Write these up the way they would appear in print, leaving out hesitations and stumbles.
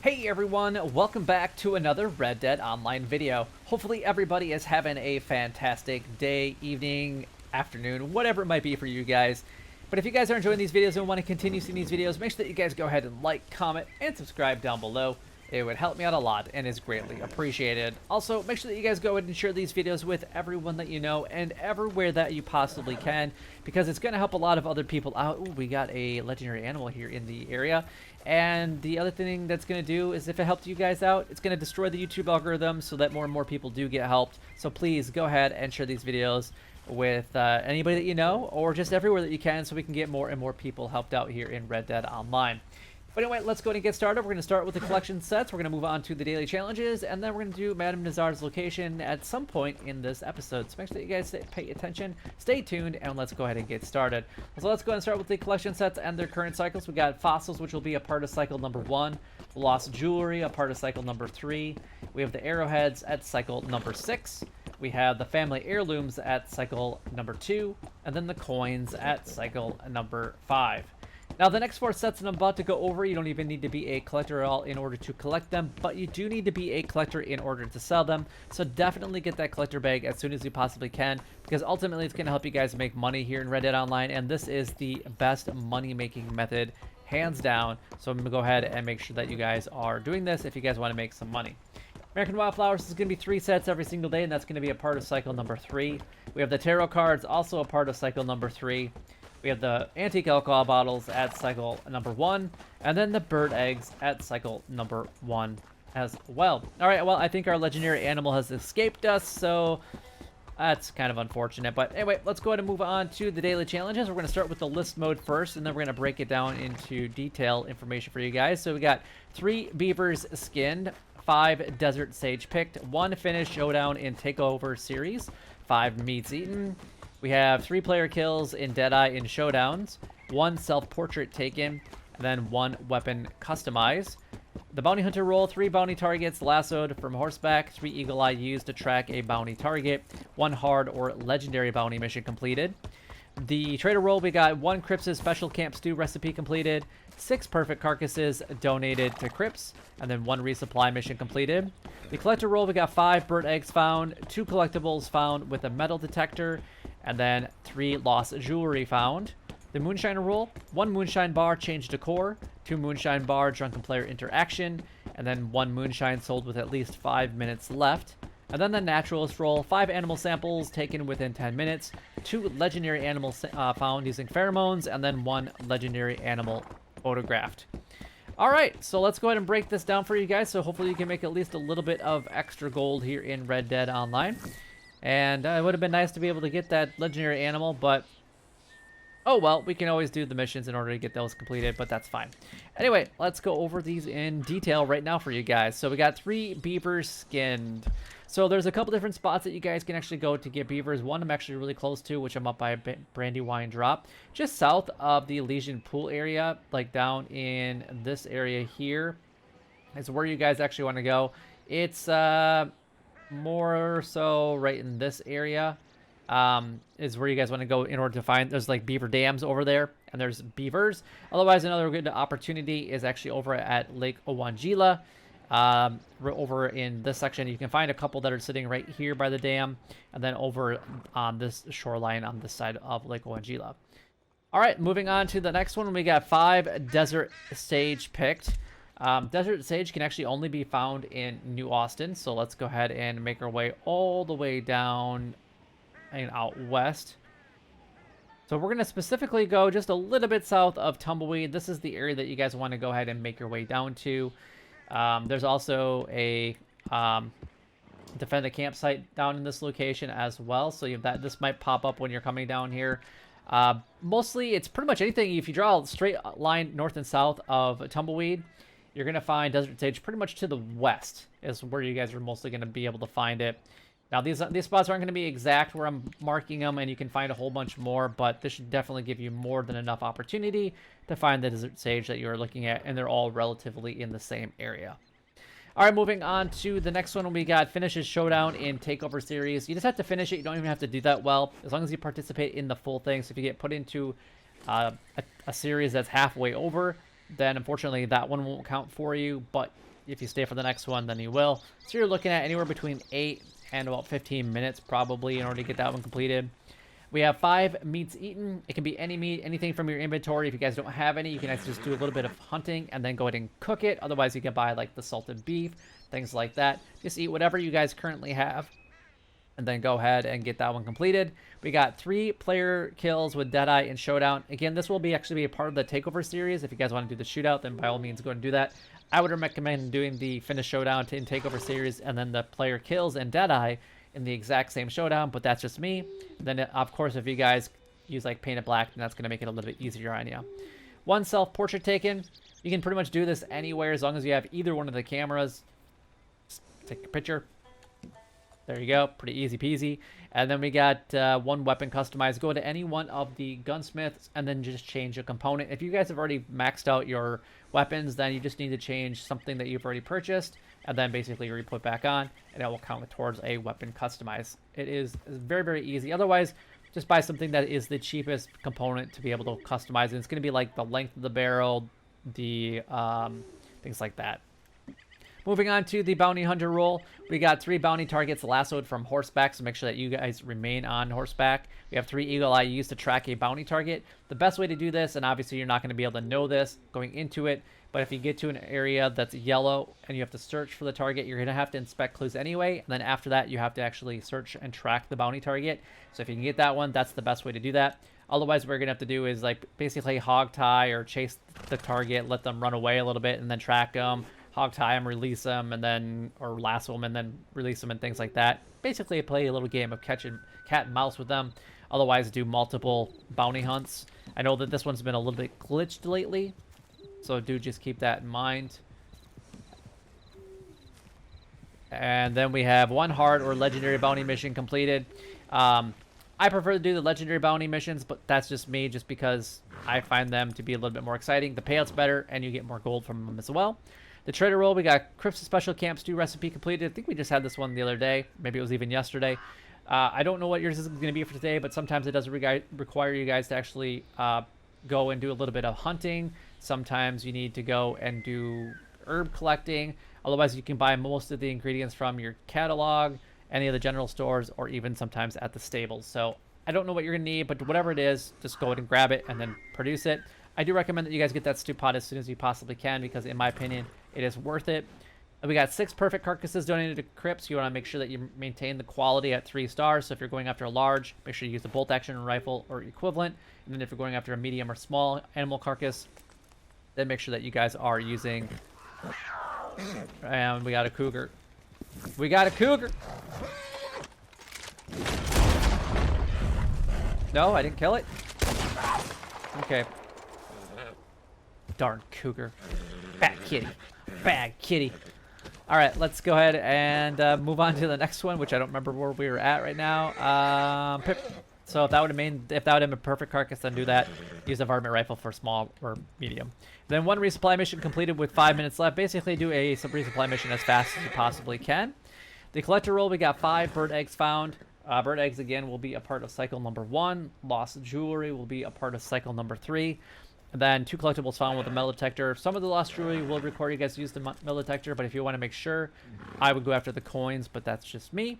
Hey everyone, welcome back to another Red Dead Online video. Hopefully everybody is having a fantastic day, evening, afternoon, whatever it might be for you guys. But if you guys are enjoying these videos and want to continue seeing these videos, make sure that you guys go ahead and like, comment, and subscribe down below. It would help me out a lot and is greatly appreciated. Also, make sure that you guys go ahead and share these videos with everyone that you know and everywhere that you possibly can, because it's going to help a lot of other people out. Ooh, we got a legendary animal here in the area. And the other thing that's going to do is if it helped you guys out, it's going to destroy the YouTube algorithm so that more and more people do get helped. So please go ahead and share these videos with anybody that you know or just everywhere that you can so we can get more and more people helped out here in Red Dead Online. But anyway, let's go ahead and get started. We're going to start with the collection sets. We're going to move on to the daily challenges, and then we're going to do Madame Nazar's location at some point in this episode. So make sure that you guys pay attention, stay tuned, and let's go ahead and get started. So let's go ahead and start with the collection sets and their current cycles. We got fossils, which will be a part of cycle number 1. Lost jewelry, a part of cycle number 3. We have the arrowheads at cycle number 6. We have the family heirlooms at cycle number 2, and then the coins at cycle number 5. Now, the next 4 sets that I'm about to go over, you don't even need to be a collector at all in order to collect them, but you do need to be a collector in order to sell them. So definitely get that collector bag as soon as you possibly can, because ultimately it's going to help you guys make money here in Red Dead Online, and this is the best money-making method, hands down. So I'm going to go ahead and make sure that you guys are doing this if you guys want to make some money. American Wildflowers is going to be 3 sets every single day, and that's going to be a part of cycle number 3. We have the tarot cards, also a part of cycle number 3. We have the antique alcohol bottles at cycle number 1, and then the bird eggs at cycle number 1 as well. All right, well, I think our legendary animal has escaped us, so that's kind of unfortunate. But anyway, let's go ahead and move on to the daily challenges. We're going to start with the list mode first, and then we're going to break it down into detail information for you guys. So we got 3 beavers skinned, 5 desert sage picked, 1 finished showdown in takeover series, 5 meats eaten. We have 3 player kills in Deadeye in showdowns, 1 self-portrait taken, and then 1 weapon customized. The bounty hunter roll, 3 bounty targets lassoed from horseback, 3 eagle eye used to track a bounty target, 1 hard or legendary bounty mission completed. The trader roll, we got 1 Cripps' special camp stew recipe completed, 6 perfect carcasses donated to Cripps, and then 1 resupply mission completed. The collector roll, we got 5 bird eggs found, 2 collectibles found with a metal detector, and then 3 lost jewelry found. The moonshiner roll, 1 moonshine bar changed decor, 2 moonshine bar drunken player interaction, and then 1 moonshine sold with at least 5 minutes left. And then the naturalist roll, 5 animal samples taken within 10 minutes, 2 legendary animals found using pheromones, and then 1 legendary animal photographed. All right, so let's go ahead and break this down for you guys, so hopefully you can make at least a little bit of extra gold here in Red Dead Online. And it would have been nice to be able to get that legendary animal, but oh well, we can always do the missions in order to get those completed, but that's fine. Anyway, let's go over these in detail right now for you guys. So we got 3 beavers skinned. So there's a couple different spots that you guys can actually go to get beavers. One I'm actually really close to, which I'm up by Brandywine Drop, just south of the Elysian Pool area, like down in this area here is where you guys actually want to go. It's more so right in this area is where you guys want to go in order to find. There's like beaver dams over there, and there's beavers. Otherwise, another good opportunity is actually over at Lake Owangila. Over in this section, you can find a couple that are sitting right here by the dam, and then over on this shoreline on this side of Lake Owangila. All right, moving on to the next one. We got 5 desert sage picked. Desert sage can actually only be found in New Austin, so let's go ahead and make our way all the way down and out west. So we're going to specifically go just a little bit south of Tumbleweed. This is the area that you guys want to go ahead and make your way down to. There's also a defend the campsite down in this location as well, so you have that. This might pop up when you're coming down here. Mostly, it's pretty much anything. If you draw a straight line north and south of Tumbleweed, you're going to find desert sage pretty much to the west is where you guys are mostly going to be able to find it. Now, these spots aren't going to be exact where I'm marking them, and you can find a whole bunch more, but this should definitely give you more than enough opportunity to find the desert sage that you're looking at, and they're all relatively in the same area. All right, moving on to the next one. We got finishes showdown in takeover series. You just have to finish it. You don't even have to do that well, as long as you participate in the full thing. So if you get put into a series that's halfway over, then unfortunately that one won't count for you. But if you stay for the next one, then you will. So you're looking at anywhere between 8 and about 15 minutes probably in order to get that one completed. We have 5 meats eaten. It can be any meat, anything from your inventory. If you guys don't have any, you can actually just do a little bit of hunting and then go ahead and cook it. Otherwise, you can buy like the salted beef, things like that. Just eat whatever you guys currently have and then go ahead and get that one completed. We got 3 player kills with Deadeye and Showdown. Again, this will be actually be a part of the Takeover series. If you guys want to do the shootout, then by all means go ahead and do that. I would recommend doing the Finish Showdown in Takeover series and then the player kills and Deadeye in the exact same showdown, but that's just me. And then, of course, if you guys use like Painted Black, then that's going to make it a little bit easier on you. 1 self-portrait taken. You can pretty much do this anywhere as long as you have either one of the cameras. Just take a picture. There you go. Pretty easy peasy. And then we got 1 weapon customized. Go to any one of the gunsmiths and then just change a component. If you guys have already maxed out your weapons, then you just need to change something that you've already purchased and then basically re-put back on, and it will count towards a weapon customize. It is very, very easy. Otherwise, just buy something that is the cheapest component to be able to customize. And it's going to be like the length of the barrel, the things like that. Moving on to the bounty hunter role, we got 3 bounty targets lassoed from horseback, so make sure that you guys remain on horseback. We have 3 eagle eye used to track a bounty target. The best way to do this, and obviously you're not going to be able to know this going into it, but if you get to an area that's yellow and you have to search for the target, you're going to have to inspect clues anyway, and then after that you have to actually search and track the bounty target. So if you can get that one, that's the best way to do that. Otherwise, what we're going to have to do is like basically hog tie or chase the target, let them run away a little bit, and then track them. Hog tie them, release them, and then, or lasso them, and then release them, and things like that. Basically, play a little game of catching cat and mouse with them. Otherwise, do multiple bounty hunts. I know that this one's been a little bit glitched lately, so do just keep that in mind. And then we have 1 hard or legendary bounty mission completed. I prefer to do the legendary bounty missions, but that's just me, just because I find them to be a little bit more exciting. The payout's better, and you get more gold from them as well. The trader role, we got Crypt's Special Camp Stew recipe completed. I think we just had this one the other day. Maybe it was even yesterday. I don't know what yours is going to be for today, but sometimes it does require you guys to actually go and do a little bit of hunting. Sometimes you need to go and do herb collecting. Otherwise, you can buy most of the ingredients from your catalog, any of the general stores, or even sometimes at the stables. So I don't know what you're going to need, but whatever it is, just go ahead and grab it and then produce it. I do recommend that you guys get that stew pot as soon as you possibly can, because in my opinion, it is worth it. And we got 6 perfect carcasses donated to Crypts. You want to make sure that you maintain the quality at 3 stars. So if you're going after a large, make sure you use a bolt action rifle or equivalent. And then if you're going after a medium or small animal carcass, then make sure that you guys are using. And we got a cougar. We got a cougar. No, I didn't kill it. Okay. Darn cougar. Bad kitty. Bad kitty. All right, let's go ahead and move on to the next one, which I don't remember where we were at right now. So if that would have been a perfect carcass, then do that. Use a varmint rifle for small or medium. Then 1 resupply mission completed with 5 minutes left. Basically, do a resupply mission as fast as you possibly can. The collector roll, we got 5 bird eggs found. Bird eggs again will be a part of cycle number 1. Lost jewelry will be a part of cycle number 3. And then 2 collectibles found with a metal detector. Some of the lost jewelry will require you guys to use the metal detector, but if you want to make sure, I would go after the coins, but that's just me.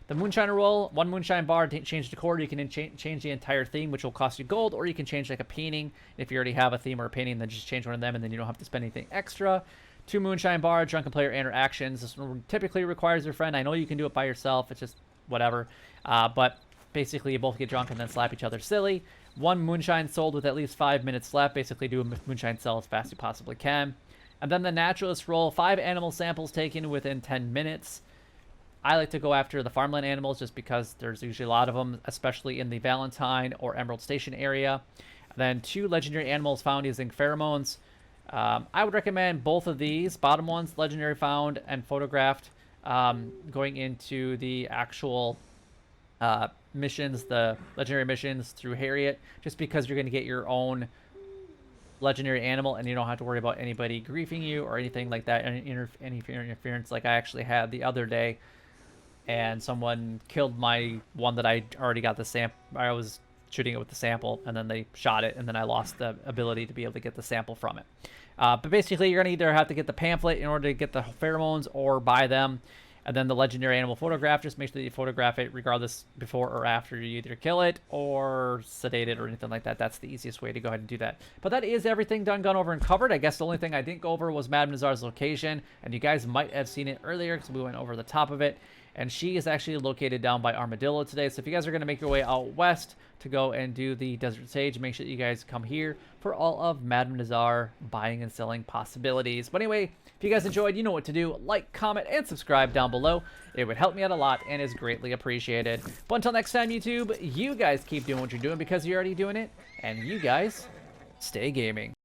The moonshiner roll, 1 moonshine bar, change decor. You can change the entire theme, which will cost you gold, or you can change like a painting. If you already have a theme or a painting, then just change one of them, and then you don't have to spend anything extra. 2 moonshine bar, drunken player interactions. This one typically requires your friend. I know you can do it by yourself. It's just whatever. But basically, you both get drunk and then slap each other silly. 1 moonshine sold with at least 5 minutes left. Basically, do a moonshine sell as fast as you possibly can. And then the naturalist roll, 5 animal samples taken within 10 minutes. I like to go after the farmland animals just because there's usually a lot of them, especially in the Valentine or Emerald Station area. And then 2 legendary animals found using pheromones. I would recommend both of these. Bottom ones, legendary found and photographed, going into the actual missions, the legendary missions through Harriet, just because you're going to get your own legendary animal and you don't have to worry about anybody griefing you or anything like that, any interference like I actually had the other day, and someone killed my one that I already got the sample. I was shooting it with the sample, and then they shot it, and then I lost the ability to be able to get the sample from it. But basically, you're going to either have to get the pamphlet in order to get the pheromones or buy them. And then the legendary animal photograph, just make sure that you photograph it regardless before or after you either kill it or sedate it or anything like that. That's the easiest way to go ahead and do that. But that is everything done, gone over, and covered. I guess the only thing I didn't go over was Madame Nazar's location. And you guys might have seen it earlier because we went over the top of it. And she is actually located down by Armadillo today. So if you guys are going to make your way out west to go and do the Desert Sage, make sure that you guys come here for all of Madame Nazar buying and selling possibilities. But anyway, if you guys enjoyed, you know what to do. Like, comment, and subscribe down below. It would help me out a lot and is greatly appreciated. But until next time, YouTube, you guys keep doing what you're doing because you're already doing it. And you guys, stay gaming.